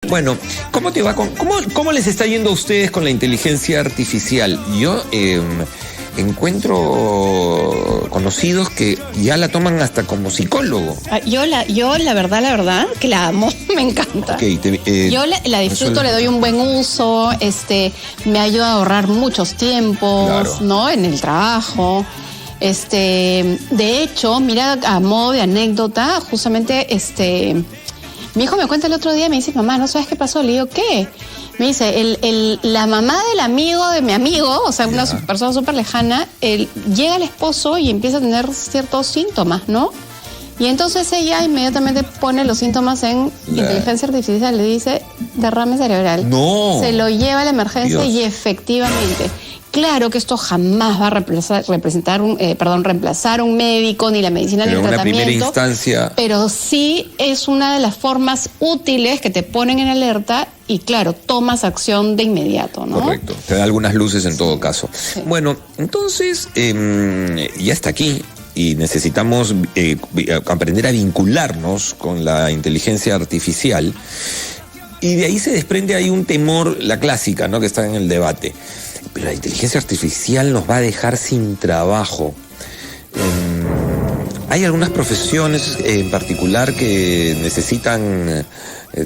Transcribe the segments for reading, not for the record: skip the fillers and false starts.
Bueno, ¿cómo te va cómo les está yendo a ustedes con la inteligencia artificial? Yo encuentro conocidos que ya la toman hasta como psicólogo. Yo la verdad, que la amo, me encanta. Okay, yo la disfruto, le doy un buen uso, me ayuda a ahorrar muchos tiempos, claro, ¿no? En el trabajo. De hecho, mira, a modo de anécdota, justamente, mi hijo me cuenta el otro día, me dice, mamá, ¿no sabes qué pasó? Le digo, ¿qué? Me dice, la mamá del amigo de mi amigo, o sea, una persona súper lejana, llega el esposo y empieza a tener ciertos síntomas, ¿no? Y entonces ella inmediatamente pone los síntomas en inteligencia artificial, le dice, derrame cerebral. No. Se lo lleva a la emergencia. Dios. Y efectivamente... Claro que esto jamás va a reemplazar un médico ni la medicina ni el tratamiento. Pero una primera instancia. Pero sí es una de las formas útiles que te ponen en alerta y, claro, tomas acción de inmediato, ¿no? Correcto. Te da algunas luces en todo caso. Sí. Bueno, entonces ya está aquí y necesitamos aprender a vincularnos con la inteligencia artificial. Y de ahí se desprende ahí un temor, la clásica, ¿no? Que está en el debate. Pero la inteligencia artificial nos va a dejar sin trabajo. Hay algunas profesiones en particular que necesitan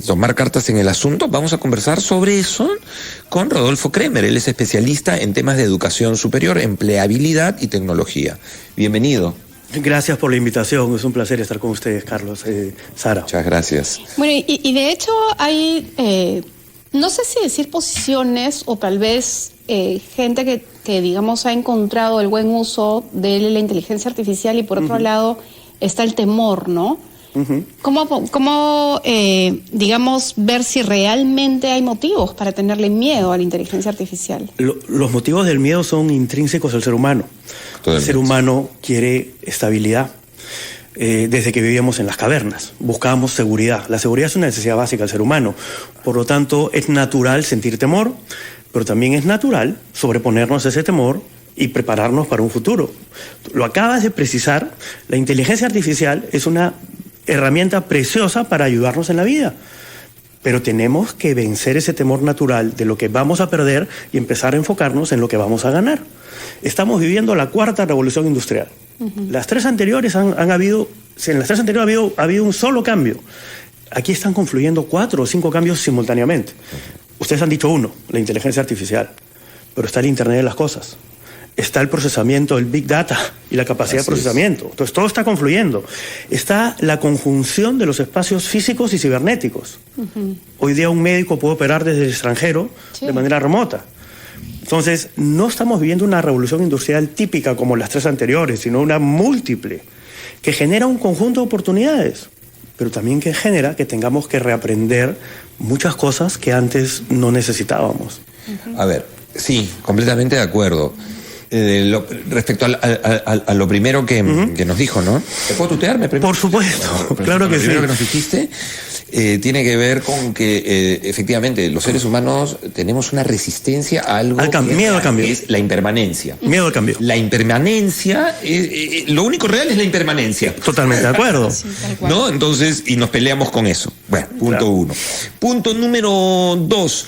tomar cartas en el asunto. Vamos a conversar sobre eso con Rodolfo Kremer. Él es especialista en temas de educación superior, empleabilidad y tecnología. Bienvenido. Gracias por la invitación, es un placer estar con ustedes, Carlos, Sara. Muchas gracias. Bueno, y de hecho hay, no sé si decir posiciones o tal vez gente que digamos ha encontrado el buen uso de la inteligencia artificial y por otro lado está el temor, ¿no? ¿Cómo digamos, ver si realmente hay motivos para tenerle miedo a la inteligencia artificial? Los motivos del miedo son intrínsecos al ser humano. Totalmente. El ser humano quiere estabilidad. Desde que vivíamos en las cavernas, buscábamos seguridad. La seguridad es una necesidad básica del ser humano. Por lo tanto, es natural sentir temor, pero también es natural sobreponernos a ese temor y prepararnos para un futuro. Lo acabas de precisar, la inteligencia artificial es una herramienta preciosa para ayudarnos en la vida. Pero tenemos que vencer ese temor natural de lo que vamos a perder y empezar a enfocarnos en lo que vamos a ganar. Estamos viviendo la cuarta revolución industrial. Las tres anteriores en las tres anteriores ha habido un solo cambio. Aquí están confluyendo 4 o 5 cambios simultáneamente. Ustedes han dicho uno, la inteligencia artificial, pero está el Internet de las cosas. Está el procesamiento, el Big Data y la capacidad de procesamiento. Entonces todo está confluyendo. Está la conjunción de los espacios físicos y cibernéticos. Hoy día un médico puede operar desde el extranjero de manera remota. Entonces, no estamos viviendo una revolución industrial típica como las tres anteriores, sino una múltiple, que genera un conjunto de oportunidades, pero también que genera que tengamos que reaprender muchas cosas que antes no necesitábamos. A ver, sí, completamente de acuerdo. Respecto a lo primero que nos dijo, ¿no? ¿Te puedo tutearme primero? Por supuesto, claro que sí. Lo primero que nos dijiste tiene que ver con que efectivamente los seres humanos tenemos una resistencia a algo miedo al cambio. Es la impermanencia. Miedo al cambio. La impermanencia, lo único real es la impermanencia. Totalmente de acuerdo. Sí, tal cual. ¿No? Entonces, y nos peleamos con eso. Bueno, punto 1. Punto número 2.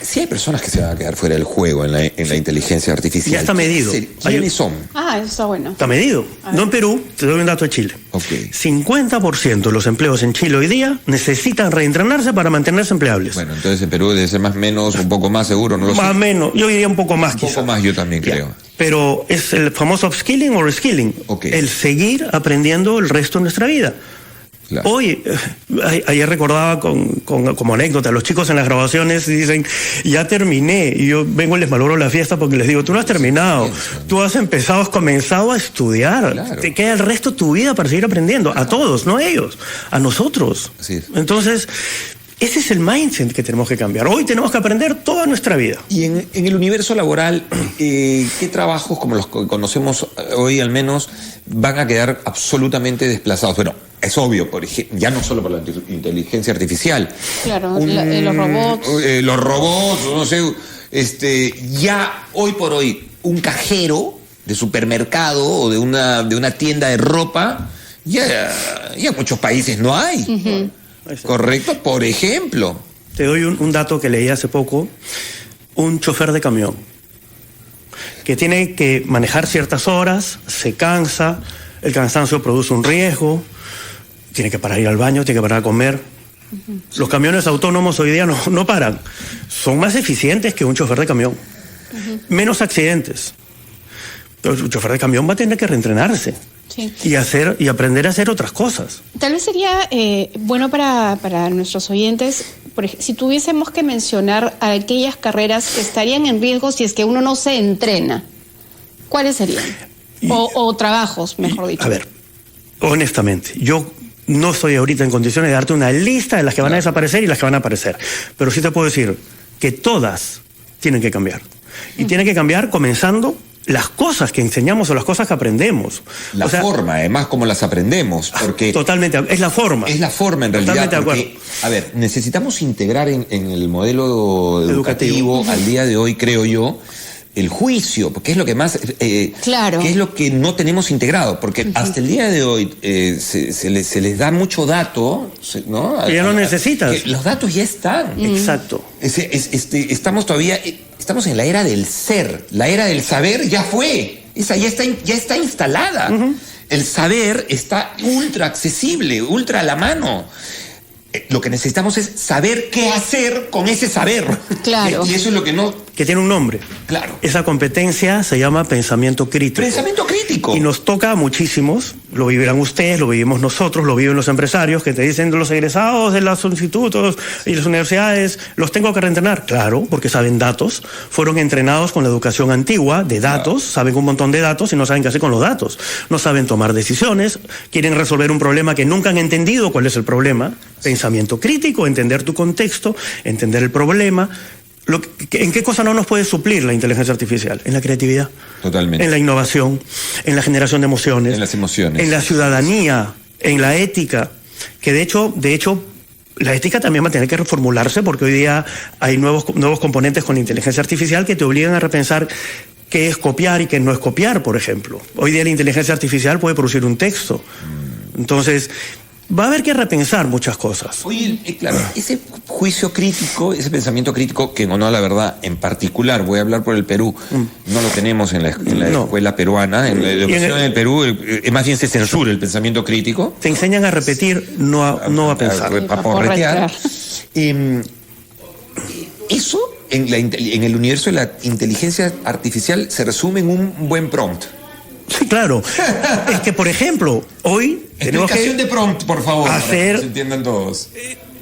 Sí hay personas que se van a quedar fuera del juego en la inteligencia artificial. Ya está medido. ¿Quiénes son? Ah, eso está bueno. Está medido. No en Perú, te doy un dato de Chile. 50% de los empleos en Chile hoy día necesitan reentrenarse para mantenerse empleables. Bueno, entonces en Perú debe ser más o menos, un poco más seguro, ¿no lo sé? Más o menos, yo diría un poco más quizás. Un poco más yo también creo. Pero es el famoso upskilling o reskilling. El seguir aprendiendo el resto de nuestra vida. Claro. Hoy, ayer recordaba como anécdota, los chicos en las grabaciones dicen, ya terminé, y yo vengo y les malogro la fiesta porque les digo, tú no has terminado, tú has comenzado a estudiar, claro. Te queda el resto de tu vida para seguir aprendiendo, a todos, no a ellos, a nosotros. Así es. Entonces, ese es el mindset que tenemos que cambiar. Hoy tenemos que aprender toda nuestra vida. Y en el universo laboral, ¿qué trabajos, como los que conocemos hoy al menos, van a quedar absolutamente desplazados? Bueno, es obvio, por ejemplo, ya no solo por la inteligencia artificial. Claro, los robots. Los robots, no sé, ya hoy por hoy, un cajero de supermercado o de una tienda de ropa, ya en muchos países no hay. Correcto, por ejemplo. Te doy un dato que leí hace poco. Un chofer de camión que tiene que manejar ciertas horas, se cansa, el cansancio produce un riesgo, tiene que parar a ir al baño, tiene que parar a comer. Los camiones autónomos hoy día no paran. Son más eficientes que un chofer de camión. Menos accidentes. Pero un chofer de camión va a tener que reentrenarse. Sí. Y aprender a hacer otras cosas. Tal vez sería bueno para nuestros oyentes, por ejemplo, si tuviésemos que mencionar aquellas carreras que estarían en riesgo si es que uno no se entrena, ¿cuáles serían? O trabajos, mejor dicho. A ver, honestamente, yo no estoy ahorita en condiciones de darte una lista de las que van a desaparecer y las que van a aparecer, pero sí te puedo decir que todas tienen que cambiar. Y tienen que cambiar comenzando las cosas que enseñamos o las cosas que aprendemos. La forma, además, como las aprendemos. Porque totalmente, es la forma. Es la forma, en realidad. Porque, a ver, necesitamos integrar en el modelo educativo al día de hoy, creo yo, el juicio, porque es lo que más... claro. Que es lo que no tenemos integrado, porque hasta el día de hoy se les da mucho dato, ¿no? Que ya no necesitas. Los datos ya están. Exacto. Estamos todavía... Estamos en la era del ser, la era del saber ya fue, esa ya está instalada. El saber está ultra accesible, ultra a la mano. Lo que necesitamos es saber qué hacer con ese saber. Claro. Y eso es lo que no... Que tiene un nombre. Claro. Esa competencia se llama pensamiento crítico. Pensamiento crítico. Y nos toca a muchísimos, lo vivirán ustedes, lo vivimos nosotros, lo viven los empresarios, que te dicen los egresados de los institutos y las universidades, los tengo que reentrenar. Claro, porque saben datos, fueron entrenados con la educación antigua de datos, saben un montón de datos y no saben qué hacer con los datos. No saben tomar decisiones, quieren resolver un problema que nunca han entendido cuál es el problema. Pensamiento crítico, entender tu contexto, entender el problema. ¿En qué cosa no nos puede suplir la inteligencia artificial? En la creatividad. Totalmente. En la innovación, en la generación de emociones. En las emociones. En la ciudadanía, en la ética. Que de hecho, la ética también va a tener que reformularse porque hoy día hay nuevos componentes con inteligencia artificial que te obligan a repensar qué es copiar y qué no es copiar, por ejemplo. Hoy día la inteligencia artificial puede producir un texto. Entonces... va a haber que repensar muchas cosas. Oye, claro, ese juicio crítico, ese pensamiento crítico, que en honor a la verdad, en particular, voy a hablar por el Perú, no lo tenemos en la escuela peruana, en la educación en el Perú, más bien se censura el pensamiento crítico. Te enseñan a repetir, no a pensar. A porretear. Eso, en el universo de la inteligencia artificial, se resume en un buen prompt. Sí, claro. Es que, por ejemplo, hoy tenemos que... Explicación de prompt, por favor, hacer, para que se entiendan todos.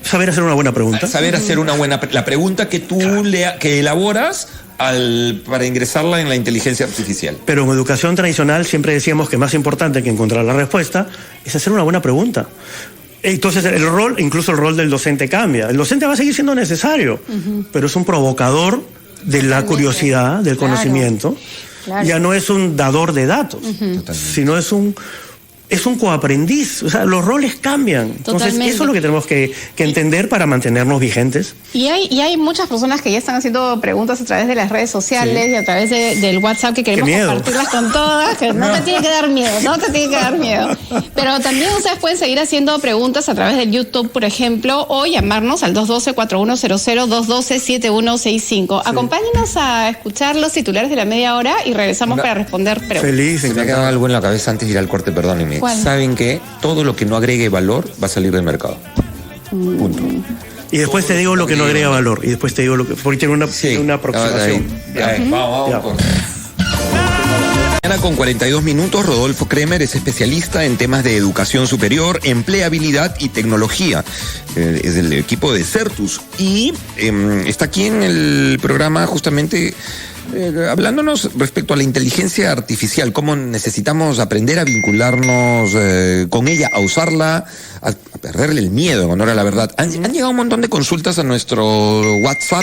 Saber hacer una buena pregunta. Saber hacer una buena... La pregunta que tú que elaboras para ingresarla en la inteligencia artificial. Pero en educación tradicional siempre decíamos que más importante que encontrar la respuesta es hacer una buena pregunta. Entonces incluso el rol del docente cambia. El docente va a seguir siendo necesario, pero es un provocador de la curiosidad, del conocimiento. Claro. Ya no es un dador de datos, sino es un coaprendiz. O sea, los roles cambian. Entonces, eso es lo que tenemos que entender para mantenernos vigentes. Y hay muchas personas que ya están haciendo preguntas a través de las redes sociales y a través del WhatsApp que queremos compartirlas con todas. Que no te tiene que dar miedo, Pero también ustedes pueden seguir haciendo preguntas a través del YouTube, por ejemplo, o llamarnos al 212-4100, 212-7165. Acompáñenos a escuchar los titulares de la media hora y regresamos para responder preguntas. Feliz. Se me ha quedado algo en la cabeza antes de ir al corte, perdónenme. Saben que todo lo que no agregue valor va a salir del mercado. Punto. Y después te digo lo que no agrega valor. Y después te digo lo que... Porque tiene una aproximación. Vamos. Mañana con 42 minutos, Rodolfo Kremer es especialista en temas de educación superior, empleabilidad y tecnología. Es del equipo de Certus. Y está aquí en el programa justamente... hablándonos respecto a la inteligencia artificial, cómo necesitamos aprender a vincularnos con ella, a usarla, a perderle el miedo, en honor a la verdad. Han llegado un montón de consultas a nuestro WhatsApp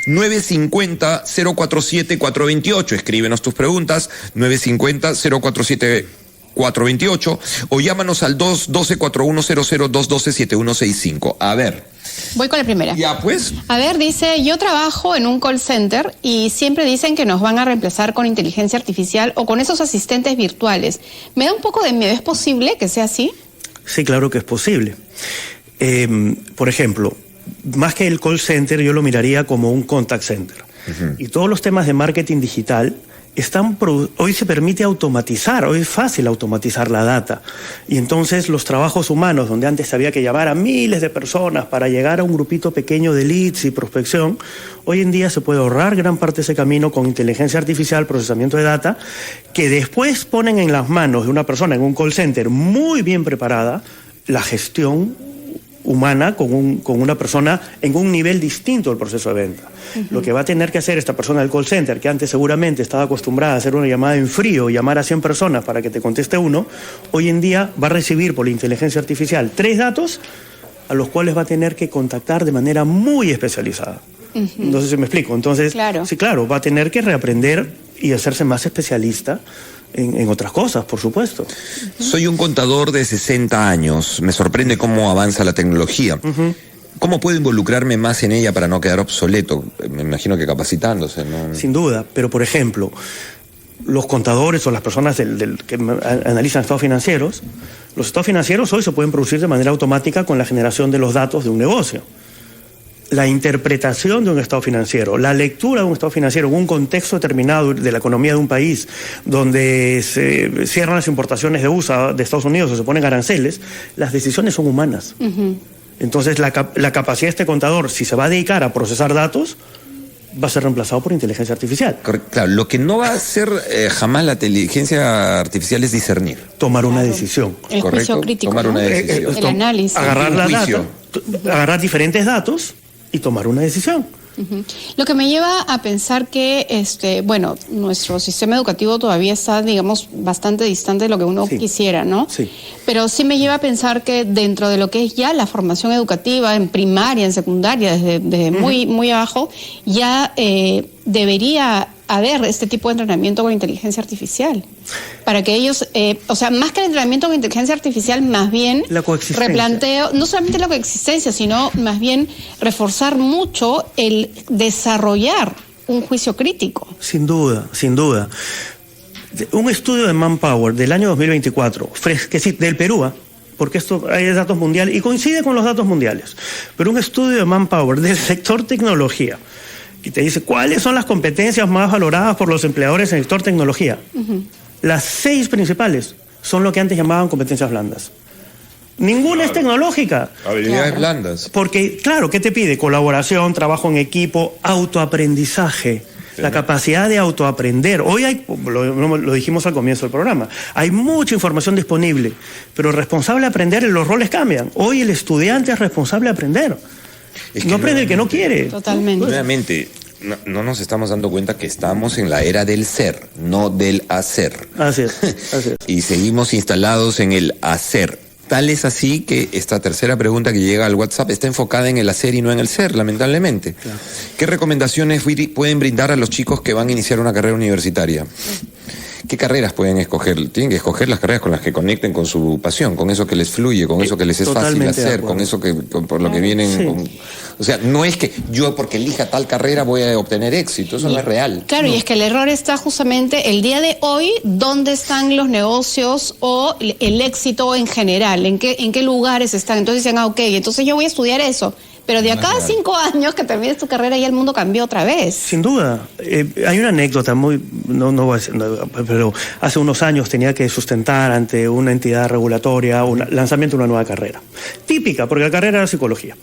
950-047-428. Escríbenos tus preguntas, 950-047-428, o llámanos al 212-4100, 212-7165. A ver. Voy con la primera. Ya, pues. A ver, dice, yo trabajo en un call center y siempre dicen que nos van a reemplazar con inteligencia artificial o con esos asistentes virtuales. Me da un poco de miedo. ¿Es posible que sea así? Sí, claro que es posible. Por ejemplo, más que el call center, yo lo miraría como un contact center. Y todos los temas de marketing digital hoy se permite automatizar, hoy es fácil automatizar la data. Y entonces los trabajos humanos, donde antes había que llamar a miles de personas para llegar a un grupito pequeño de leads y prospección, hoy en día se puede ahorrar gran parte de ese camino con inteligencia artificial, procesamiento de data, que después ponen en las manos de una persona en un call center muy bien preparada la gestión humana con una persona en un nivel distinto del proceso de venta. Lo que va a tener que hacer esta persona del call center, que antes seguramente estaba acostumbrada a hacer una llamada en frío, llamar a 100 personas para que te conteste uno, hoy en día va a recibir por la inteligencia artificial 3 datos a los cuales va a tener que contactar de manera muy especializada. No sé si me explico. Entonces, sí, claro, va a tener que reaprender y hacerse más especialista en otras cosas, por supuesto. Soy un contador de 60 años. Me sorprende cómo avanza la tecnología. ¿Cómo puedo involucrarme más en ella para no quedar obsoleto? Me imagino que capacitándose, ¿no? Sin duda, pero por ejemplo, los contadores o las personas que analizan estados financieros, los estados financieros hoy se pueden producir de manera automática con la generación de los datos de un negocio. La interpretación de un estado financiero, la lectura de un estado financiero en un contexto determinado de la economía de un país donde se cierran las importaciones de USA, de Estados Unidos, o se ponen aranceles, las decisiones son humanas. Entonces la capacidad de este contador, si se va a dedicar a procesar datos, va a ser reemplazado por inteligencia artificial. Claro, lo que no va a hacer jamás la inteligencia artificial es discernir. Tomar una decisión. El juicio crítico, tomar una decisión. El análisis. Agarrar la data, agarrar diferentes datos y tomar una decisión. Lo que me lleva a pensar que, nuestro sistema educativo todavía está, digamos, bastante distante de lo que uno quisiera, ¿no? Sí. Pero sí me lleva a pensar que dentro de lo que es ya la formación educativa, en primaria, en secundaria, desde muy abajo, ya debería haber este tipo de entrenamiento con inteligencia artificial. Para que ellos, más que el entrenamiento con inteligencia artificial, más bien replanteo, no solamente la coexistencia, sino más bien reforzar mucho el desarrollar un juicio crítico. Sin duda, sin duda. Un estudio de Manpower del año 2024, del Perú, porque esto hay datos mundiales y coincide con los datos mundiales, pero un estudio de Manpower del sector tecnología, y te dice cuáles son las competencias más valoradas por los empleadores en el sector tecnología. Las 6 principales son lo que antes llamaban competencias blandas. Ninguna es tecnológica. Habilidades blandas. Porque, claro, ¿qué te pide? Colaboración, trabajo en equipo, autoaprendizaje. La capacidad de autoaprender. Hoy lo dijimos al comienzo del programa, hay mucha información disponible, pero el responsable de aprender, los roles cambian. Hoy el estudiante es responsable de aprender. No aprende el que no quiere. Totalmente. Nuevamente, no nos estamos dando cuenta que estamos en la era del ser, no del hacer. Así es. Y seguimos instalados en el hacer. Tal es así que esta tercera pregunta que llega al WhatsApp está enfocada en el hacer y no en el ser, lamentablemente. Claro. ¿Qué recomendaciones pueden brindar a los chicos que van a iniciar una carrera universitaria? ¿Qué carreras pueden escoger? Tienen que escoger las carreras con las que conecten con su pasión, con eso que les fluye, con eso que les es fácil hacer, con eso por lo que vienen. Sí. O sea, no es que yo porque elija tal carrera voy a obtener éxito, eso no es real. Claro, y es que el error está justamente el día de hoy, ¿dónde están los negocios o el éxito en general? ¿En qué lugares están? Entonces dicen, entonces yo voy a estudiar eso. Pero de acá a 5 años que termines tu carrera ya el mundo cambió otra vez. Sin duda. Hay una anécdota no voy a decir, pero hace unos años tenía que sustentar ante una entidad regulatoria un lanzamiento de una nueva carrera. Típica, porque la carrera era psicología.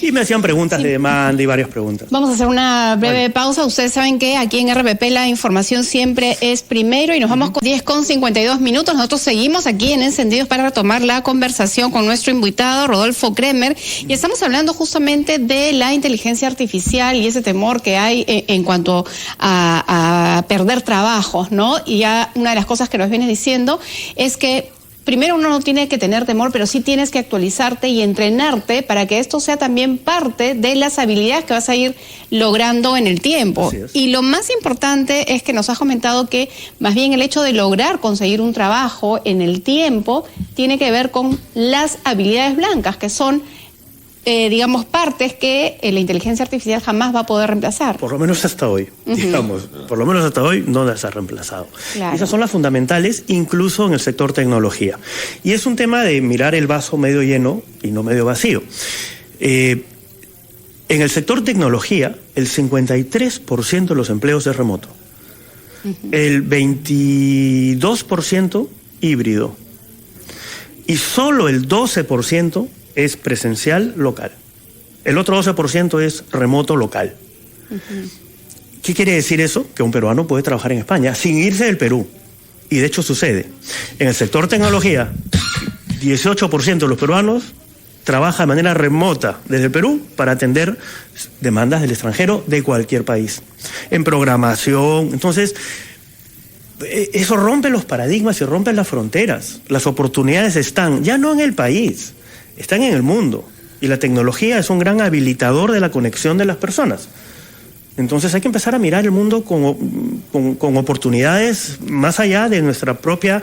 y me hacían preguntas de demanda y varias preguntas. Vamos a hacer una breve pausa. Ustedes saben que aquí en RPP la información siempre es primero y nos vamos con 10:52 minutos. Nosotros seguimos aquí en Encendidos para retomar la conversación con nuestro invitado, Rodolfo Kremer. Y estamos hablando justamente de la inteligencia artificial y ese temor que hay en cuanto a perder trabajos, ¿no? Y ya una de las cosas que nos vienes diciendo es que primero uno no tiene que tener temor, pero sí tienes que actualizarte y entrenarte para que esto sea también parte de las habilidades que vas a ir logrando en el tiempo. Y lo más importante es que nos has comentado que más bien el hecho de lograr conseguir un trabajo en el tiempo tiene que ver con las habilidades blancas, que son partes que la inteligencia artificial jamás va a poder reemplazar. Por lo menos hasta hoy, por lo menos hasta hoy no las ha reemplazado. Claro. Esas son las fundamentales, incluso en el sector tecnología. Y es un tema de mirar el vaso medio lleno y no medio vacío. En el sector tecnología, el 53% de los empleos es remoto. El 22% híbrido. Y solo el 12% es presencial local. El otro 12% es remoto local. ¿Qué quiere decir eso? Que un peruano puede trabajar en España sin irse del Perú. Y de hecho sucede. En el sector tecnología, 18% de los peruanos trabaja de manera remota desde el Perú para atender demandas del extranjero de cualquier país. En programación, entonces, eso rompe los paradigmas y rompe las fronteras. Las oportunidades están, ya no en el país, están en el mundo. Y la tecnología es un gran habilitador de la conexión de las personas. Entonces hay que empezar a mirar el mundo con oportunidades más allá de nuestra propia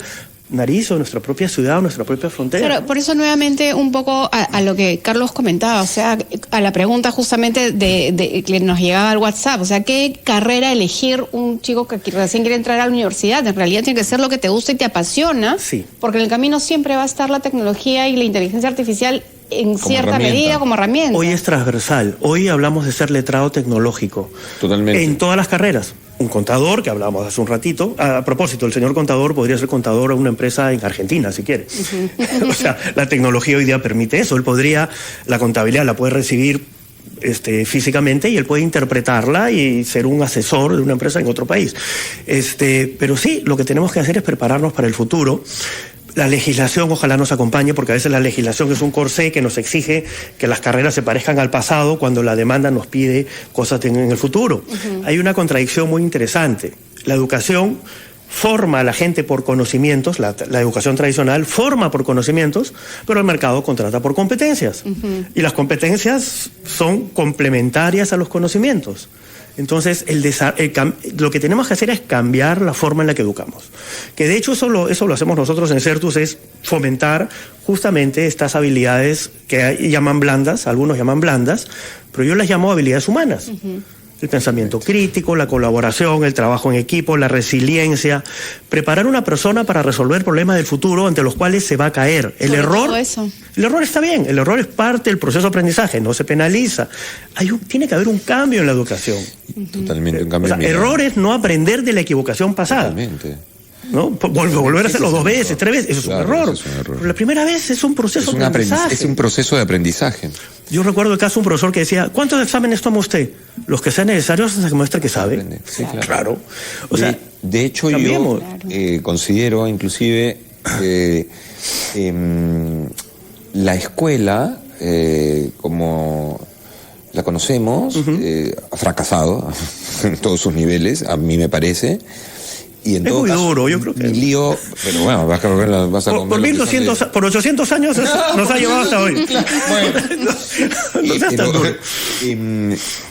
nariz o nuestra propia ciudad o nuestra propia frontera. Pero por eso nuevamente un poco a lo que Carlos comentaba, o sea, a la pregunta justamente de que nos llegaba al WhatsApp, o sea, ¿qué carrera elegir un chico que recién quiere entrar a la universidad? En realidad tiene que ser lo que te gusta y te apasiona, sí, porque en el camino siempre va a estar la tecnología y la inteligencia artificial en cierta medida como herramienta. Hoy es transversal, hoy hablamos de ser letrado tecnológico. Totalmente. En todas las carreras. Un contador, que hablábamos hace un ratito, a propósito, el señor contador podría ser contador de una empresa en Argentina, si quiere. O sea, la tecnología hoy día permite eso. Él podría, la contabilidad la puede recibir físicamente y él puede interpretarla y ser un asesor de una empresa en otro país. Pero sí, lo que tenemos que hacer es prepararnos para el futuro. La legislación ojalá nos acompañe, porque a veces la legislación es un corsé que nos exige que las carreras se parezcan al pasado cuando la demanda nos pide cosas en el futuro. Hay una contradicción muy interesante. La educación forma a la gente por conocimientos, la educación tradicional forma por conocimientos, pero el mercado contrata por competencias. Y las competencias son complementarias a los conocimientos. Entonces, lo que tenemos que hacer es cambiar la forma en la que educamos. Que de hecho eso lo hacemos nosotros en Certus, es fomentar justamente estas habilidades que llaman blandas, algunos llaman blandas, pero yo las llamo habilidades humanas. El pensamiento crítico, la colaboración, el trabajo en equipo, la resiliencia, preparar una persona para resolver problemas del futuro ante los cuales se va a caer. El error está bien, el error es parte del proceso de aprendizaje, no se penaliza. Tiene que haber un cambio en la educación. Totalmente, un cambio. O sea, error es no aprender de la equivocación pasada. Totalmente. ¿No? Volver a hacerlo 2 veces, 3 veces, eso es un error. Pero la primera vez es un proceso de aprendizaje. Es un proceso de aprendizaje. Yo recuerdo el caso de un profesor que decía, ¿cuántos exámenes toma usted? Los que sean necesarios hasta que muestre que sabe. Sí, claro. O sea, de hecho, cambiemos. Yo considero inclusive la escuela, como la conocemos, ha fracasado en todos sus niveles, a mí me parece. Y en es todo muy caso, duro, yo creo que... Mi lío, pero bueno, vas a comer por 1200, por 800 años nos ha llevado hasta hoy. Bueno.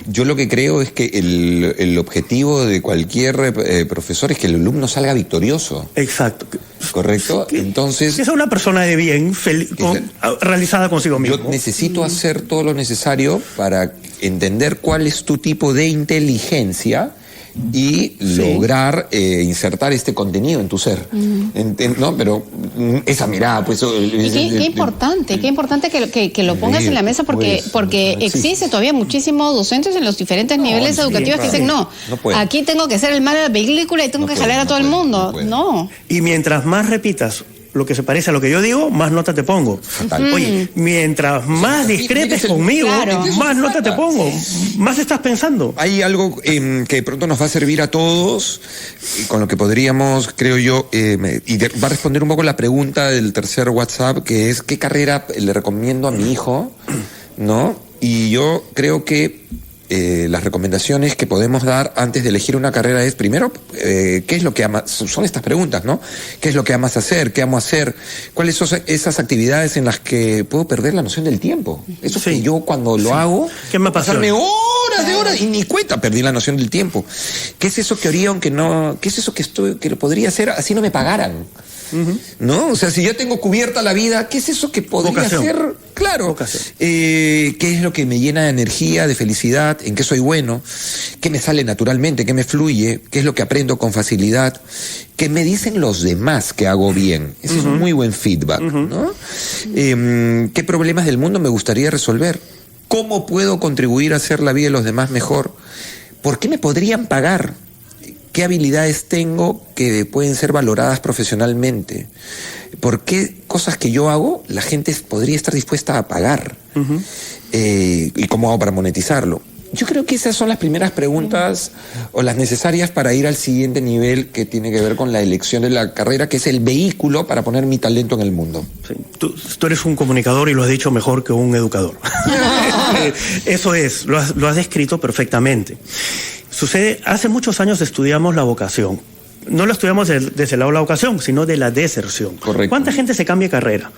Yo lo que creo es que el objetivo de cualquier profesor es que el alumno salga victorioso. Exacto. ¿Correcto? Entonces... Que sea una persona de bien, realizada consigo mismo. Yo necesito hacer todo lo necesario para entender cuál es tu tipo de inteligencia y lograr insertar este contenido en tu ser. ¿No? Pero esa mirada, pues... qué importante que lo pongas en la mesa, porque existe todavía muchísimos docentes en los diferentes niveles educativos que dicen, no aquí tengo que ser el malo de la película y tengo que jalar a todo el mundo. No. Y mientras más repitas lo que se parece a lo que yo digo, más nota te pongo. Oye, mientras más discrepes conmigo, más nota te pongo. Más estás pensando. Hay algo que pronto nos va a servir a todos, con lo que podríamos, creo yo, y va a responder un poco la pregunta del tercer WhatsApp, que es ¿qué carrera le recomiendo a mi hijo? ¿No? Y yo creo que las recomendaciones que podemos dar antes de elegir una carrera es, primero, ¿qué es lo que amas? Son estas preguntas, ¿no? ¿Qué es lo que amas hacer? ¿Qué amo hacer? ¿Cuáles son esas actividades en las que puedo perder la noción del tiempo? Eso que yo cuando lo hago, ¿qué me pasa? Pasarme horas de horas y ni cuenta perdí la noción del tiempo. ¿Qué es eso que haría aunque no? ¿Qué es eso que lo podría hacer así no me pagaran? ¿No? O sea, si ya tengo cubierta la vida, ¿qué es eso que podría hacer? Claro. ¿Qué es lo que me llena de energía, de felicidad? ¿En qué soy bueno? ¿Qué me sale naturalmente? ¿Qué me fluye? ¿Qué es lo que aprendo con facilidad? ¿Qué me dicen los demás que hago bien? Ese es un muy buen feedback, ¿no? ¿Qué problemas del mundo me gustaría resolver? ¿Cómo puedo contribuir a hacer la vida de los demás mejor? ¿Por qué me podrían pagar? ¿Qué habilidades tengo que pueden ser valoradas profesionalmente? ¿Por qué cosas que yo hago la gente podría estar dispuesta a pagar? ¿Y cómo hago para monetizarlo? Yo creo que esas son las primeras preguntas o las necesarias para ir al siguiente nivel, que tiene que ver con la elección de la carrera, que es el vehículo para poner mi talento en el mundo. Sí. Tú eres un comunicador y lo has dicho mejor que un educador. Eso es, lo has descrito perfectamente. Sucede, hace muchos años estudiamos la vocación. No lo estudiamos desde el lado de la vocación, sino de la deserción. Correcto. ¿Cuánta gente se cambia de carrera?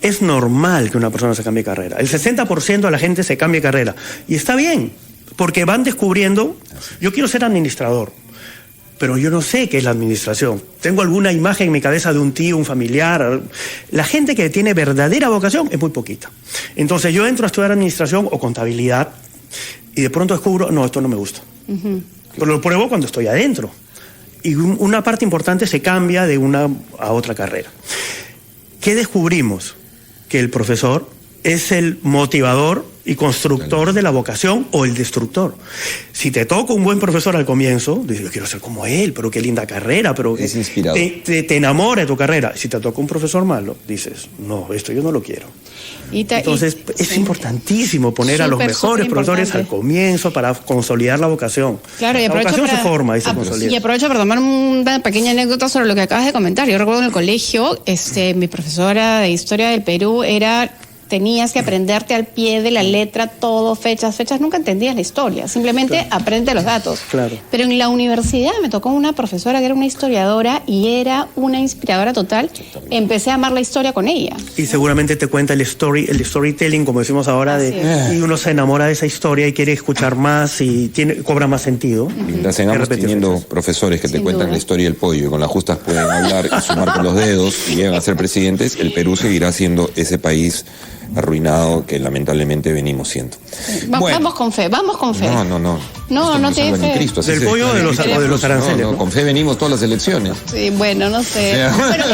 Es normal que una persona se cambie de carrera. El 60% de la gente se cambia de carrera. Y está bien, porque van descubriendo, yo quiero ser administrador, pero yo no sé qué es la administración. Tengo alguna imagen en mi cabeza de un tío, un familiar. La gente que tiene verdadera vocación es muy poquita. Entonces yo entro a estudiar administración o contabilidad y de pronto descubro, no, esto no me gusta. Pero lo pruebo cuando estoy adentro. Y una parte importante se cambia de una a otra carrera. ¿Qué descubrimos? Que el profesor es el motivador y constructor de la vocación o el destructor. Si te toca un buen profesor al comienzo, dices, yo quiero ser como él, pero qué linda carrera, pero es inspirador. Te enamora de tu carrera. Si te toca un profesor malo, dices, no, esto yo no lo quiero. Entonces es importantísimo poner a los mejores profesores al comienzo para consolidar la vocación. Claro, y la vocación se forma y se consolida. Y aprovecho para tomar una pequeña anécdota sobre lo que acabas de comentar. Yo recuerdo en el colegio, mi profesora de Historia del Perú tenías que aprenderte al pie de la letra todo, fechas, nunca entendías la historia, simplemente aprende los datos. Claro. Pero en la universidad me tocó una profesora que era una historiadora y era una inspiradora total. Empecé a amar la historia con ella. Y seguramente te cuenta el storytelling, como decimos ahora, y uno se enamora de esa historia y quiere escuchar más y cobra más sentido. Mientras sigamos teniendo profesores que te cuentan la historia del pollo y con las justas pueden hablar y sumar con los dedos y llegan a ser presidentes, el Perú seguirá siendo ese país arruinado que lamentablemente venimos siendo. Vamos con fe. No. No te fe. Del pollo o de los aranceles. No, con fe venimos todas las elecciones. Sí, bueno, no sé. Pero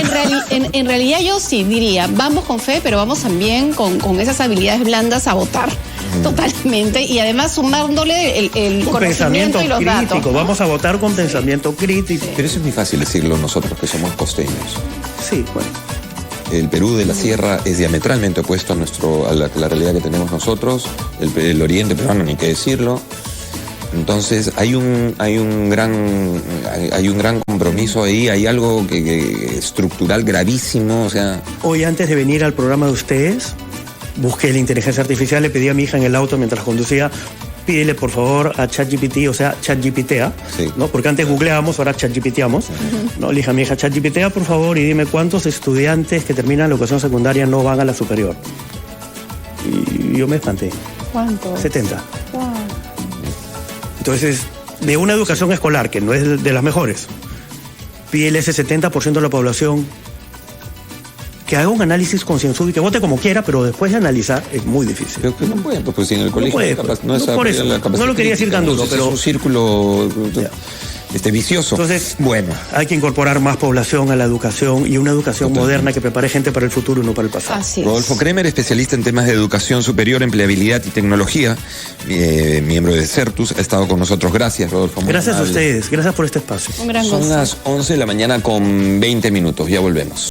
en realidad yo sí diría, vamos con fe, pero vamos también con esas habilidades blandas a votar. Totalmente. Y además sumándole el conocimiento y los crítico, datos, ¿no? Vamos a votar con pensamiento crítico. Pero eso es muy fácil decirlo nosotros que somos costeños. Sí, bueno. El Perú de la sierra es diametralmente opuesto a la realidad que tenemos nosotros. El oriente peruano, ni qué decirlo. Entonces hay un gran compromiso ahí, hay algo que estructural gravísimo, o sea. Hoy, antes de venir al programa de ustedes, busqué la inteligencia artificial, le pedí a mi hija en el auto mientras conducía, pídele por favor a ChatGPT, o sea, ChatGPTea, sí. ¿no? Porque antes googleábamos, ahora ChatGPTeamos. ¿No? Le dije a mi hija, ChatGPTea, por favor, y dime cuántos estudiantes que terminan la educación secundaria no van a la superior. Y yo me espanté. ¿Cuántos? 70. Wow. Entonces, de una educación escolar, que no es de las mejores, pídele ese 70% de la población que haga un análisis concienzudo y que vote como quiera, pero después de analizar es muy difícil. Pero que no puede, pues si en el colegio no lo quería decir tan duro, pero es un círculo vicioso. Entonces, bueno, hay que incorporar más población a la educación y una educación moderna que prepare gente para el futuro y no para el pasado. Así es. Rodolfo Kremer, especialista en temas de educación superior, empleabilidad y tecnología, miembro de CERTUS, ha estado con nosotros. Gracias, Rodolfo. Gracias a ustedes, gracias por este espacio. Un gran gusto. Son las 11 de la mañana con 20 minutos, ya volvemos.